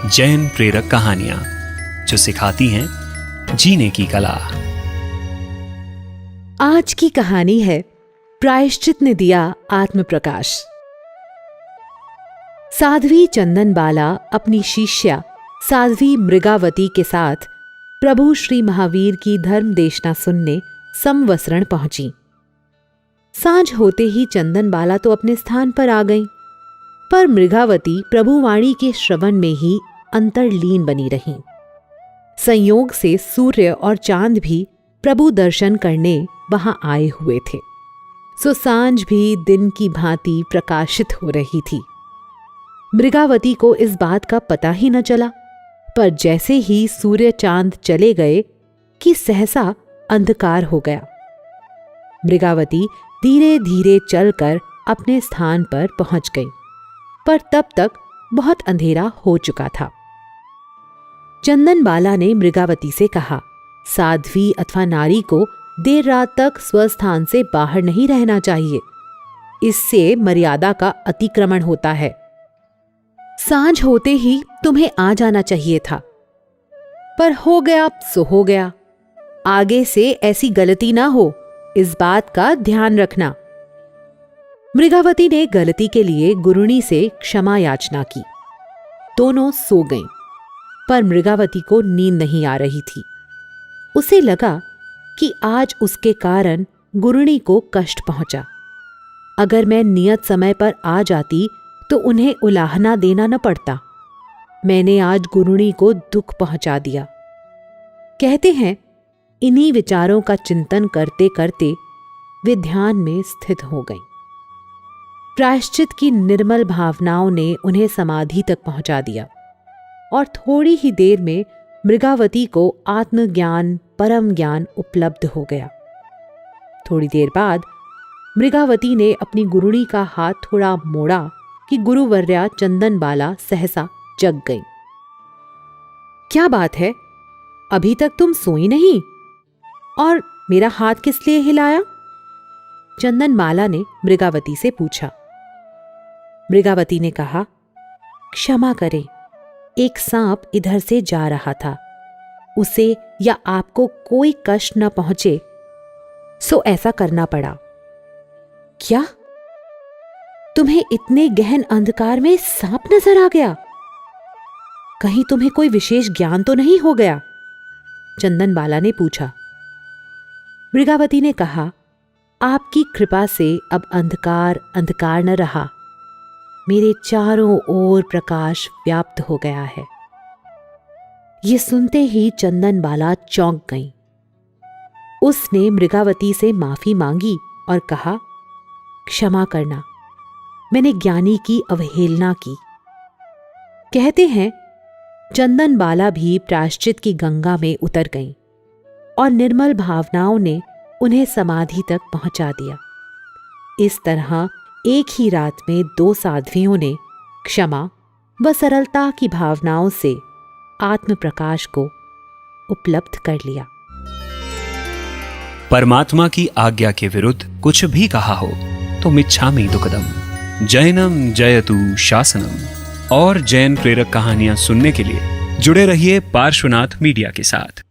जैन प्रेरक कहानियां जो सिखाती हैं जीने की कला। आज की कहानी है प्रायश्चित ने दिया आत्म प्रकाश। साध्वी चंदनबाला अपनी शिष्या साध्वी मृगावती के साथ प्रभु श्री महावीर की धर्म देशना सुनने समवसरण पहुंची। सांझ होते ही चंदनबाला तो अपने स्थान पर आ गई, पर मृगावती प्रभुवाणी के श्रवण में ही अंतर्लीन बनी रहीं। संयोग से सूर्य और चांद भी प्रभु दर्शन करने वहां आए हुए थे, सो सांझ भी दिन की भांति प्रकाशित हो रही थी। मृगावती को इस बात का पता ही न चला, पर जैसे ही सूर्य चांद चले गए कि सहसा अंधकार हो गया। मृगावती धीरे धीरे चलकर अपने स्थान पर पहुंच गई, पर तब तक बहुत अंधेरा हो चुका था। चंदनबाला ने मृगावती से कहा, साध्वी अथवा नारी को देर रात तक स्वस्थान से बाहर नहीं रहना चाहिए, इससे मर्यादा का अतिक्रमण होता है। सांझ होते ही तुम्हें आ जाना चाहिए था, पर हो गया सो हो गया। आगे से ऐसी गलती ना हो, इस बात का ध्यान रखना। मृगावती ने गलती के लिए गुरुणी से क्षमा याचना की। दोनों सो गईं, पर मृगावती को नींद नहीं आ रही थी। उसे लगा कि आज उसके कारण गुरुणी को कष्ट पहुंचा। अगर मैं नियत समय पर आ जाती तो उन्हें उलाहना देना न पड़ता। मैंने आज गुरुणी को दुख पहुंचा दिया। कहते हैं, इन्हीं विचारों का चिंतन करते करते वे ध्यान में स्थित हो गईं। प्रायश्चित की निर्मल भावनाओं ने उन्हें समाधि तक पहुंचा दिया और थोड़ी ही देर में मृगावती को आत्मज्ञान परम ज्ञान उपलब्ध हो गया। थोड़ी देर बाद मृगावती ने अपनी गुरुणी का हाथ थोड़ा मोड़ा कि गुरुवर्या चंदनबाला सहसा जग गई। क्या बात है, अभी तक तुम सोई नहीं और मेरा हाथ किस लिए हिलाया? चंदनबाला ने मृगावती से पूछा। मृगावती ने कहा, क्षमा करें, एक सांप इधर से जा रहा था, उसे या आपको कोई कष्ट न पहुंचे सो ऐसा करना पड़ा। क्या तुम्हें इतने गहन अंधकार में सांप नजर आ गया? कहीं तुम्हें कोई विशेष ज्ञान तो नहीं हो गया? चंदनबाला ने पूछा। मृगावती ने कहा, आपकी कृपा से अब अंधकार अंधकार न रहा, मेरे चारों ओर प्रकाश व्याप्त हो गया है। ये सुनते ही चंदनबाला चौंक गई। उसने मृगावती से माफी मांगी और कहा, क्षमा करना, मैंने ज्ञानी की अवहेलना की। कहते हैं, चंदनबाला भी प्रायश्चित की गंगा में उतर गईं और निर्मल भावनाओं ने उन्हें समाधि तक पहुंचा दिया। इस तरह एक ही रात में दो साध्वियों ने क्षमा व सरलता की भावनाओं से आत्म प्रकाश को उपलब्ध कर लिया। परमात्मा की आज्ञा के विरुद्ध कुछ भी कहा हो तो मिच्छामि दुक्कडम। जैनम जयतु शासनम। और जैन प्रेरक कहानियां सुनने के लिए जुड़े रहिए पार्श्वनाथ मीडिया के साथ।